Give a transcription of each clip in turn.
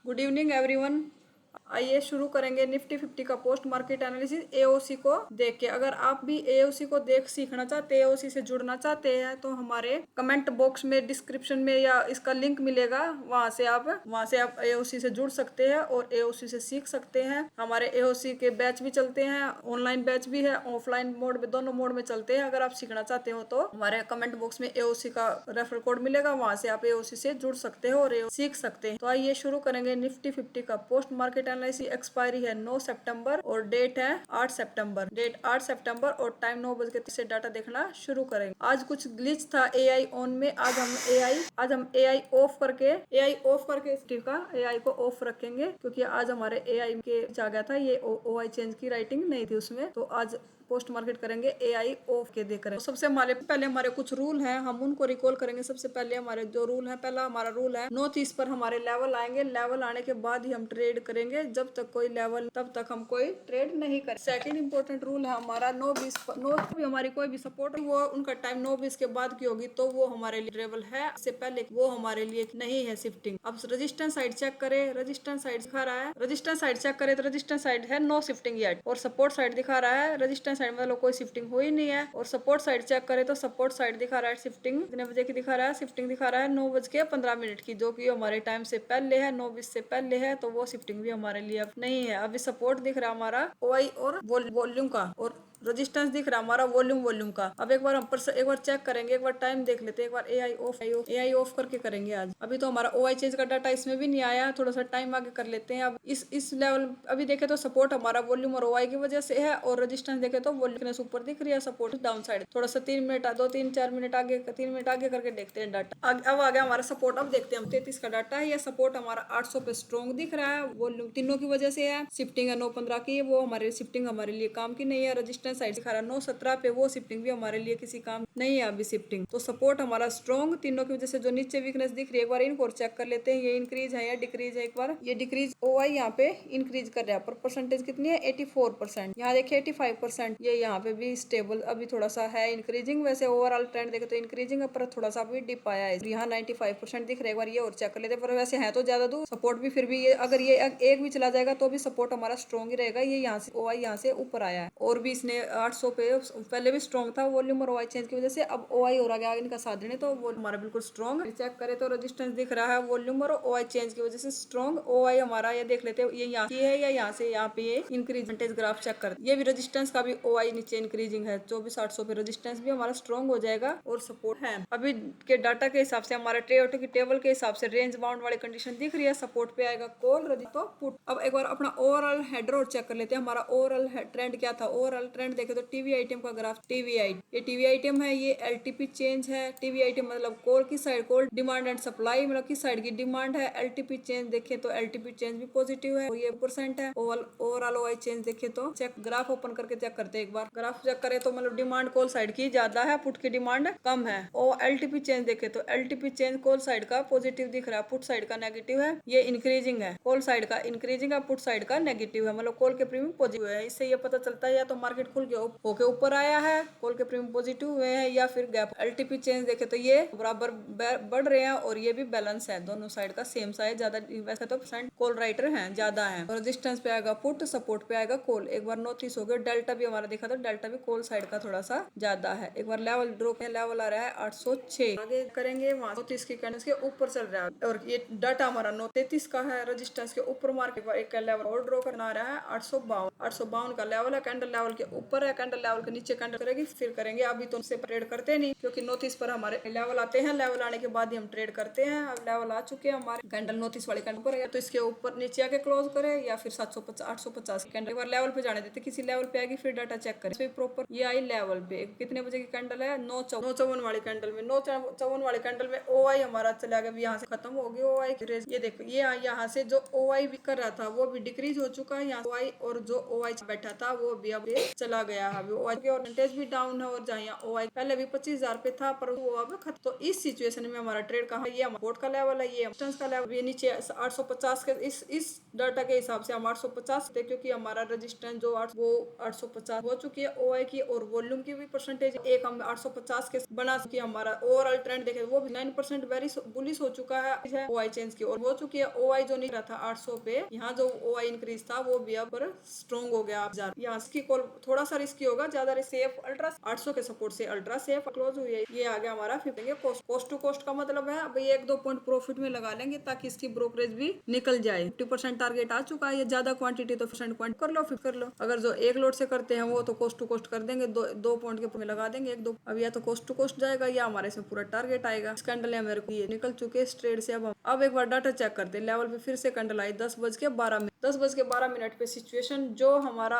Good evening everyone. आइए शुरू करेंगे निफ्टी 50 का पोस्ट मार्केट एनालिसिस एओसी को देख के। अगर आप भी एओसी को देख सीखना चाहते हैं, एओसी से जुड़ना चाहते हैं, तो हमारे कमेंट बॉक्स में डिस्क्रिप्शन में या इसका लिंक मिलेगा, वहां से आप एओसी से जुड़ सकते हैं और एओसी से सीख सकते हैं। हमारे एओसी के बैच भी चलते हैं, ऑनलाइन बैच भी है, ऑफलाइन मोड में, दोनों मोड में चलते हैं। अगर आप सीखना चाहते हो तो हमारे कमेंट बॉक्स में एओसी का रेफरल कोड मिलेगा, वहां से आप एओसी से जुड़ सकते हो और सीख सकते हैं। तो आइए शुरू करेंगे निफ्टी 50 का पोस्ट मार्केट एनालिसिस। एक्सपायरी है 9 सितंबर और डेट है 8 सितंबर और टाइम 9 बजे से डाटा देखना शुरू करेंगे। आज कुछ ग्लिच था एआई ऑन में। आज हम एआई ऑफ करके एआई को ऑफ रखेंगे, क्योंकि आज हमारे एआई के आ गया था, ये ओआई चेंज की राइटिंग नहीं थी उसमें। तो आज पोस्ट मार्केट करेंगे एआई ऑफ के देख रहे हैं। तो सबसे पहले हमारे कुछ रूल हैं, हम उनको रिकॉल करेंगे। सबसे पहले हमारे जो रूल है, पहला हमारा रूल है 9:30 पर हमारे लेवल आएंगे। लेवल आने के बाद ही हम ट्रेड करेंगे, जब तक कोई लेवल तब तक हम कोई ट्रेड नहीं करें। सेकंड इंपॉर्टेंट रूल है हमारा 9:20 भी हमारी कोई भी सपोर्ट वो उनका टाइम 9:20 के बाद की होगी तो वो हमारे लिए ट्रेबल है, इससे पहले वो हमारे लिए नहीं है शिफ्टिंग। अब रजिस्टेंस साइड चेक करें, रजिस्टेंस साइड दिखा रहा है, रजिस्टेंस साइड चेक करें तो रजिस्टेंस साइड है नो शिफ्टिंग येट, और सपोर्ट साइड दिखा रहा है रजिस्टेंस साइड मतलब कोई शिफ्टिंग हुई नहीं है। और सपोर्ट साइड चेक करें तो सपोर्ट साइड दिखा रहा है शिफ्टिंग कितने बजे की दिखा रहा है, शिफ्टिंग दिखा रहा है 9:15 की, जो कि हमारे टाइम से पहले है, 9:20 से पहले है, तो वो शिफ्टिंग भी हमारे लिए अब नहीं है। अभी सपोर्ट दिख रहा है हमारा ओआई और वॉल्यूम का, और रजिस्टेंस दिख रहा है हमारा वॉल्यूम का। अब एक बार हम एक बार चेक करेंगे, एक बार टाइम देख लेते हैं, एक बार एआई ऑफ करके करेंगे आज। अभी तो हमारा ओआई चेंज का डाटा इसमें भी नहीं आया, थोड़ा सा टाइम आगे कर लेते हैं। अब इस लेवल अभी देखे तो सपोर्ट हमारा वॉल्यूम और ओआई की वजह से है, और रजिस्टेंस देखे तो वॉल्यूम ऊपर दिख रही है, सपोर्ट डाउन साइड। थोड़ा सा 3 मिनट आगे करके देखते हैं डाटा। अब आ गया हमारा सपोर्ट। अब देखते हैं हम 33 का डाटा है, यह सपोर्ट हमारा 800 पे स्ट्रॉन्ग दिख रहा है, वॉल्यूम तीनों की वजह से है। शिफ्टिंग है 9:15 की, वो हमारे शिफ्टिंग हमारे लिए काम की नहीं है। रजिस्टेंस साइड दिखा रहा है 9:17 पे, वो शिफ्टिंग भी हमारे लिए किसी काम नहीं है अभी शिफ्टिंग। तो सपोर्ट हमारा स्ट्रॉन्ग तीनों की वजह से। जो नीचे वीकनेस दिख रही है, एक बार इनको चेक कर लेते हैं, ये इंक्रीज है या डिक्रीज है। एक बार ये डिक्रीज ओआई यहाँ पे इंक्रीज कर रहा है, पर परसेंटेज कितनी है 84%। यहाँ देखिए 85%, ये यहाँ पे भी स्टेबल अभी थोड़ा सा है इंक्रीजिंग। वैसे ओवरऑल ट्रेंड देखे तो इंक्रीजिंग है, पर थोड़ा सा भी डिप आया है। यहाँ 95% दिख रहा है, एक बार ये और चेक कर लेते हैं। पर वैसे है तो ज्यादा दूर सपोर्ट भी, फिर भी ये अगर ये एक भी चला जाएगा तो भी सपोर्ट हमारा स्ट्रॉन्ग ही रहेगा। ये यहाँ से ओआई यहाँ से ऊपर आया है, और भी इसने 800 पे पहले भी स्ट्रॉन्ग था वॉल्यूम और ओआई चेंज की वजह से। अब ओआई और आगे इनका साथ देने तो वो हमारा बिल्कुल स्ट्रॉन्ग। चेक करें तो रेजिस्टेंस दिख रहा है वॉल्यूम और ओआई चेंज की वजह से स्ट्रॉन्ग। ओआई हमारा ये देख लेते हैं, ये यहाँ की है या यहाँ से यहाँ पे ये इंक्रीजमेंटेज ग्राफ चेक कर, ये भी रेजिस्टेंस का भी ओआई नीचे इंक्रीजिंग है 24,800 पे। रेजिस्टेंस भी हमारा स्ट्रॉन्ग हो जाएगा और सपोर्ट है। अभी के डाटा के हिसाब से हमारा ट्रेड की टेबल के हिसाब से रेंज बाउंड वाली कंडीशन दिख रही है। सपोर्ट पे आएगा कॉल, तो पुट। अब एक बार अपना ओवरऑल हेडर और चेक कर लेते हैं, हमारा ओवरऑल ट्रेंड क्या था। ओवरऑल ट्रेंड देखे तो टीवी आइटम का ग्राफ, ये टीवी आइटम है, ये एलटीपी चेंज है। टीवी आइटम मतलब कोल की side, coal demand and supply मतलब किस साइड की डिमांड है। एलटीपी चेंज देखे तो एलटीपी चेंज भी पॉजिटिव है, ये परसेंट है। ओवरऑल ओआई चेंज देखे तो चेक ग्राफ ओपन करके चेक करते हैं। एक बार ग्राफ चेक करे तो मतलब डिमांड कोल साइड की ज्यादा है, पुट की डिमांड कम है। और एलटीपी चेंज देखे तो एलटीपी चेंज कोल साइड का पॉजिटिव दिख रहा है, पुट साइड का नेगेटिव है। ये इंक्रीजिंग है, कोल साइड का इंक्रीजिंग है, पुट साइड का नेगेटिव है, मतलब कोल के प्रीमियम पॉजिटिव है। इससे ये पता चलता है या तो मार्केट खुल के होके ऊपर आया है, कोल के प्रीमियम पॉजिटिव हुए हैं, या फिर गैप। एलटीपी चेंज देखे तो ये बराबर बढ़ रहे हैं, और ये भी बैलेंस है, दोनों साइड का सेम साइज। ज्यादा वैसे तो परसेंट कोल राइटर है, ज्यादा है। रेजिस्टेंस पे आएगा पुट, सपोर्ट पे आएगा कोल। एक बार 9:30 हो गया। डेल्टा भी हमारा देखा तो डेल्टा भी कोल साइड का थोड़ा सा ज्यादा है। एक बार लेवल ड्रॉ पे लेवल आ रहा है 806, आगे करेंगे वहां 9:30 की कैंडल्स के ऊपर चल रहा है, और ये डाटा हमारा 9:33 का है। रेजिस्टेंस के ऊपर मार्केट एक लेवल और ड्रॉ करना रहा है 852 का लेवल है। कैंडल लेवल के ऊपर है, कैंडल लेवल के नीचे कैंडल करेगी, फिर करेंगे। अभी तो उनसे ट्रेड करते नहीं, क्योंकि 9:30 पर हमारे लेवल आते हैं, लेवल आने के बाद ही हम ट्रेड करते हैं। अब लेवल आ चुके हैं हमारे, कैंडल 9:30 वाले कैंडल पर, तो इसके ऊपर नीचे आके क्लोज करे, या फिर 850 कैंडल एक बार लेवल पे जाने देते, किसी लेवल पे आएगी फिर डाटा चेक करें प्रॉपर। ये आई लेवल पे, कितने बजे की कैंडल है 9:54 वाली कैंडल में, 9:54 वाली कैंडल में ओआई हमारा चला गया, यहाँ से खत्म हो गया ओआई। ये देखो, ये यहाँ से जो ओआई भी कर रहा था वो भी डिक्रीज हो चुका है यहाँ ओआई, और जो ओआई बैठा था वो भी अब चला चला गया है। अभी OI के परसेंटेज भी डाउन है और जहाँ यहाँ OI पहले भी 25,000 पे था पर वो अब खत्म। तो इस सिचुएशन में हमारा ट्रेड कहाँ, ये सपोर्ट का लेवल है, ये रेजिस्टेंस का लेवल, ये नीचे 850 के इस डाटा के हिसाब से हम 850 थे क्योंकि हमारा रेजिस्टेंस जो वो 850 हो चुकी है OI की, और वॉल्यूम की भी परसेंटेज एक हम 850 के बना चुकी है। हमारा ओवरऑल ट्रेंड देखे वो भी 9% वेरी बुलिश हो चुका है OI चेंज की, और हो चुकी है OI जो नहीं रहा था 800 पे, यहाँ जो OI इंक्रीज था वो भी अब स्ट्रॉन्ग हो गया। यहाँ इसकी कॉल थोड़ा सा रिस्की होगा, ज्यादा सेफ अल्ट्रा 800 के सपोर्ट से अल्ट्रा सेफ क्लोज हुई है। ये आ गया हमारा 50 कोस्ट टू कोस्ट का मतलब है भाई 1-2 पॉइंट प्रॉफिट में लगा लेंगे ताकि इसकी ब्रोकरेज भी निकल जाए। 50% टारगेट आ चुका है, ये ज्यादा क्वांटिटी तो परसेंट क्वांटिटी कर लो, फिर कर लो। अगर जो एक लोड से करते हैं वो तो कोस्ट टू कोस्ट कर देंगे, 2 पॉइंट के में लगा देंगे 1-2। अब या तो कोस्ट टू कोस्ट जाएगा या हमारे से पूरा टारगेट आएगा। कैंडल है मेरे को ये निकल चुके इस ट्रेड से। अब एक बार डाटा चेक करते हैं। लेवल पे फिर से कैंडल आई 10:12 पे सिचुएशन जो हमारा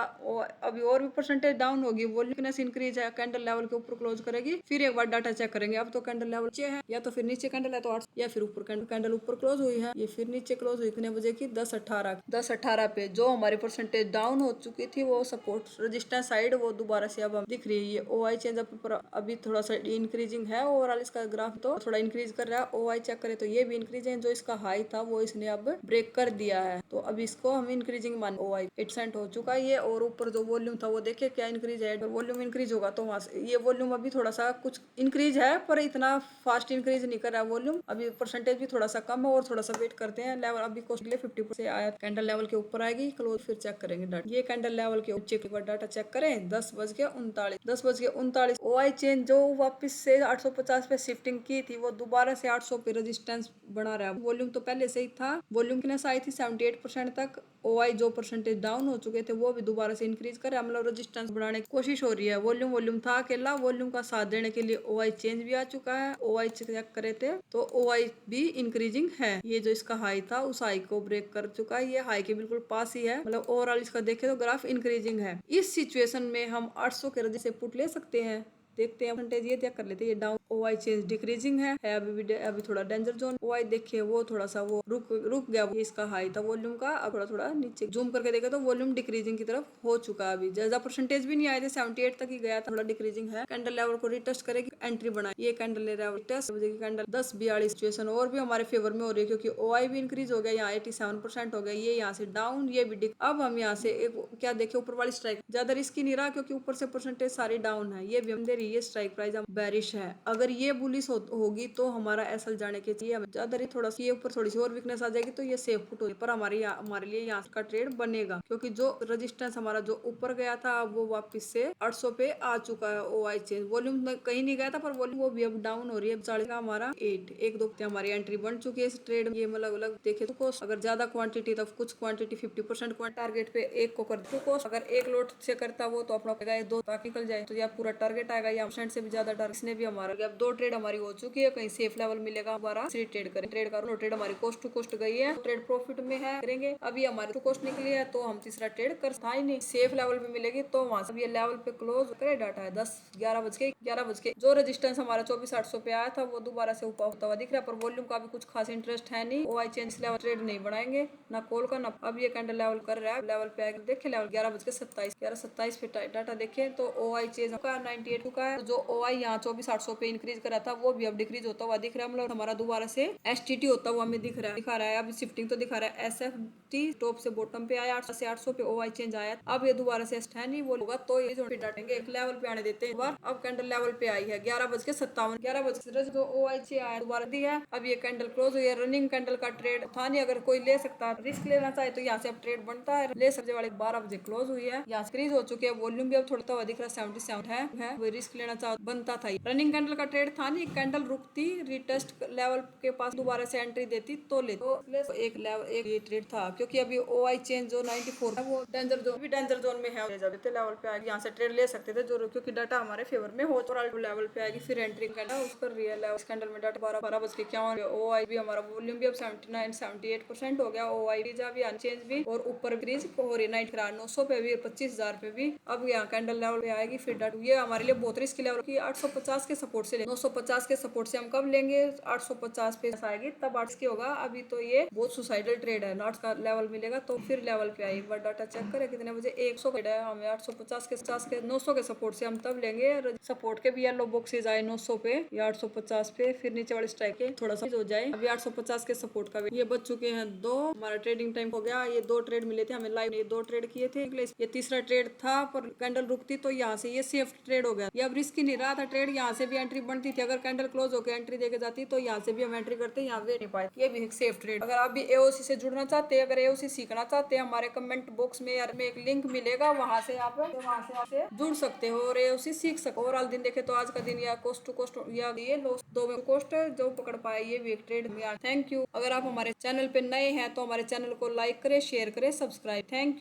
अभी और भी परसेंटेज डाउन होगी, वॉल्यूमनेस इंक्रीज है, कैंडल लेवल के ऊपर क्लोज करेगी। फिर एक बार डाटा चेक करेंगे। अब तो कैंडल लेवल नीचे है, या तो फिर नीचे कैंडल है तो 8 या फिर ऊपर कैंडल ऊपर क्लोज हुई है, ये फिर नीचे क्लोज हुई कितने बजे की 10:18 पे। जो हमारी परसेंटेज डाउन हो चुकी थी वो सपोर्ट रेजिस्टेंस साइड वो दोबारा से अब दिख रही है। ये OI चेंज अभी थोड़ा सा इंक्रीजिंग है, ओवरऑल इसका ग्राफ तो थोड़ा इंक्रीज कर रहा है। OI चेक करें तो ये भी इंक्रीज है, जो इसका हाई था वो इसने अब ब्रेक कर दिया है, तो अब इसको हम इंक्रीजिंग मान। OI 8% हो चुका है ये, और ऊपर जो वॉल्यूम था वो देखिए क्या इंक्रीज है। वॉल्यूम इंक्रीज होगा तो वहां से ये वॉल्यूम अभी थोड़ा सा कुछ इंक्रीज है पर इतना फास्ट इंक्रीज नहीं कर रहा है वॉल्यूम, अभी परसेंटेज भी थोड़ा सा कम है और थोड़ा सा वेट करते हैं। लेवल अभी कोस्ट 50% से आया, कैंडल लेवल के ऊपर आएगी क्लोज, फिर चेक करेंगे डाटा। ये कैंडल लेवल के ऊपर डाटा चेक करें 10:39 OI चेंज जो वापस से 850 पे शिफ्टिंग की थी वो दोबारा से 800 पे रेजिस्टेंस बना रहा है। वॉल्यूम तो पहले से ही था, वॉल्यूम की आई थी 78% तक। OI जो परसेंटेज डाउन हो चुके थे वो भी दोबारा से इंक्रीज कर मतलब रेजिस्टेंस बढ़ाने की कोशिश हो रही है। वॉल्यूम था अकेला, वॉल्यूम का साथ देने के लिए OI चेंज भी आ चुका है। OI चेक करे थे तो OI भी इंक्रीजिंग है, ये जो इसका हाई था उस हाई को ब्रेक कर चुका है, ये हाई के बिल्कुल पास ही है, मतलब ओवरऑल इसका देखे तो ग्राफ इंक्रीजिंग है। इस सिचुएशन में हम 800 के रजिस्टर से पुट ले सकते हैं। देखते हैं परसेंटेज ये चेक कर लेते हैं। ये डाउन OI चेंज डिक्रीजिंग है अभी थोड़ा डेंजर जोन। OI देखिए वो थोड़ा सा वो रुक गया, ये इसका हाई था वॉल्यूम का, अब थोड़ा नीचे जूम करके देखे तो वॉल्यूम डिक्रीजिंग की तरफ हो चुका है। अभी ज्यादा परसेंटेज भी नहीं आए थे, 78 तक ही गया था, थोड़ा डिक्रीजिंग है। कैंडल लेवल को रिटेस्ट करेगी, एंट्री बनाए। ये कैंडल ले रहा है टेस्ट कैंडल 10:42 सिचुएशन और भी हमारे फेवर में हो रही है क्योंकि OI भी इंक्रीज हो गया, यहाँ 87% हो गया, ये यहाँ से डाउन, ये भी अब हम यहाँ से एक क्या देखे ऊपर वाली स्ट्राइक ज्यादा रिस्की नहीं रहा क्योंकि ऊपर से परसेंटेज सारी डाउन है, ये भी हम दे रही है स्ट्राइक प्राइस बेरिश है। अगर ये बुलिश होगी तो हमारा एसएल जाने के चाहिए, ज्यादा थोड़ा सा ये ऊपर थोड़ी सी और वीकनेस आ जाएगी तो ये सेफ पुट होगी, पर हमारे लिए यहाँ का ट्रेड बनेगा क्योंकि जो रेजिस्टेंस हमारा जो ऊपर गया था वो वापस से 800 पे आ चुका है। OI चेंज वॉल्यूम कहीं नहीं गया था पर वॉल्यूम वो भी अब डाउन हो रही है। 40 का हमारा 8 1-2 हमारी एंट्री बन चुकी है इस ट्रेड में। ये मतलब अलग देखे तो कोस्ट अगर ज्यादा क्वांटिटी तो कुछ क्वांटिटी 50% टारगेट पे एक को कर दो कोस्ट, अगर एक लोट से करता वो तो अपना 2 ताकि निकल जाए तो या पूरा टारगेट आएगा या % से भी ज्यादा टारगेट। इसने भी हमारा अब 2 ट्रेड हमारी हो चुकी है, कहीं सेफ लेवल मिलेगा हमारा ट्रेड करें। ट्रेड करो ट्रेड हमारी कोस्ट टू कोस्ट गई है, ट्रेड प्रॉफिट में है करेंगे। अभी हमारी टू कोस्ट निकली है तो हम तीसरा ट्रेड कर था ही नहीं, सेफ लेवल पे मिलेगी तो वहां से ये लेवल पे क्लोज करे। डाटा है 11 बज के जो रेजिस्टेंस हमारा 24,800 पे आया था वो दोबारा से ऊपर होता हुआ दिख रहा है, पर वॉल्यूम का भी कुछ खास इंटरेस्ट है नहीं। OI चेंज लेवल ट्रेड नहीं बढ़ाएंगे ना कॉल का ना। अब ये कैंडल लेवल कर रहा है, लेवल पे देखे लेवल 11:27 पे डाटा देखे तो OI चेंज का 98 का है। जो OI यहाँ 24,800 पे इंक्रीज करा था वो भी अब डिक्रीज होता हुआ दिख रहा है, मतलब हमारा दोबारा से STT होता हुआ हमें दिखा रहा है। अब शिफ्टिंग तो दिखा रहा है, SFT टॉप से बॉटम पे आया 800 से 800 पे OI चेंज आया। अब ये दोबारा से है नहीं वो होगा तो ये जो डाटेंगे एक लेवल पे आने देते हैं। अब कैंडल लेवल पे आई है 11:57 जो OI से आया दोबारा दी है। अब ये कैंडल क्लोज हुई है, रनिंग कैंडल का ट्रेड था नहीं, अगर कोई ले सकता है रिस्क लेना चाहे तो यहाँ से अब ट्रेड बनता है। ले सकने वाले 12 बजे क्लोज हुई है, यहाँ इंक्रीज हो चुके हैं, वॉल्यूम भी अब थोड़ा हुआ दिख रहा है 77 है वो रिस्क लेना चाहो बनता था। रनिंग कैंडल का ट्रेड था नहीं, कैंडल रुकती रिटेस्ट लेवल के पास दोबारा से एंट्री देती तो ले तो एक लेवल एक ये ट्रेड था क्योंकि अभी OI चेंज जो 94 है वो डेंजर जोन में है। जब लेवल पे आएगी यहाँ से ट्रेड ले सकते थे जो क्योंकि डाटा हमारे फेवर में हो तो लेवल पे आएगी फिर एंट्री करना उस पर रियल है। उस कैंडल में डाटा 12:51 OI भी हमारा वॉल्यूम भी अब 78% हो गया। OI भी अनचेंज भी और ऊपर हो रही 900 पे भी 25,000 पे भी। अब यहाँ कैंडल लेवल पे आएगी फिर डाटा ये हमारे लिए बहुत रिस्क लेवल की 850 के सपोर्ट से 950 के सपोर्ट से हम कब लेंगे, 850 पे आएगी तब 8 की होगा। अभी तो ये बहुत सुसाइडल ट्रेड है, नॉट का लेवल मिलेगा तो फिर लेवल पे आएगी। एक बार डाटा चेक करें कितने बजे, 100 का है, हमें 850 के 50 के 900 के सपोर्ट से हम तब लेंगे। सपोर्ट के भी येलो बॉक्सेज आए 900 पे या 850 पे, फिर नीचे वाले स्ट्राइक के थोड़ा सा हो जाए। अभी 850 के सपोर्ट का ये बच चुके हैं 2। हमारा ट्रेडिंग टाइम हो गया, ये 2 ट्रेड मिले थे हमें लाइव, ये 2 ट्रेड किए थे, ये तीसरा ट्रेड था पर कैंडल रुकती तो यहाँ से ये सेफ ट्रेड हो गया। ये अब रिस्क ही नहीं रहा था ट्रेड, यहाँ से भी एंट्री बनती थी, अगर कैंडल क्लोज होकर एंट्री देके जाती तो यहाँ से भी हम एंट्री करते, यहाँ पे नहीं पाए। ये भी एक सेफ ट्रेड। अगर आप भी एओसी से जुड़ना चाहते हैं, अगर एओसी सीखना चाहते हैं, हमारे कमेंट बॉक्स में यार में एक लिंक मिलेगा, वहां से आप जुड़ सकते हो और एओसी सीख सको। ओवरऑल दिन देखे तो आज का दिन या कोस्ट टू कोस्ट या ये लॉस 2 में कोस्ट जो पकड़ पाए ये भी एक ट्रेड में। Thank you. अगर आप हमारे चैनल पे नए हैं तो हमारे चैनल को लाइक करें, शेयर करें, सब्सक्राइब। Thank you.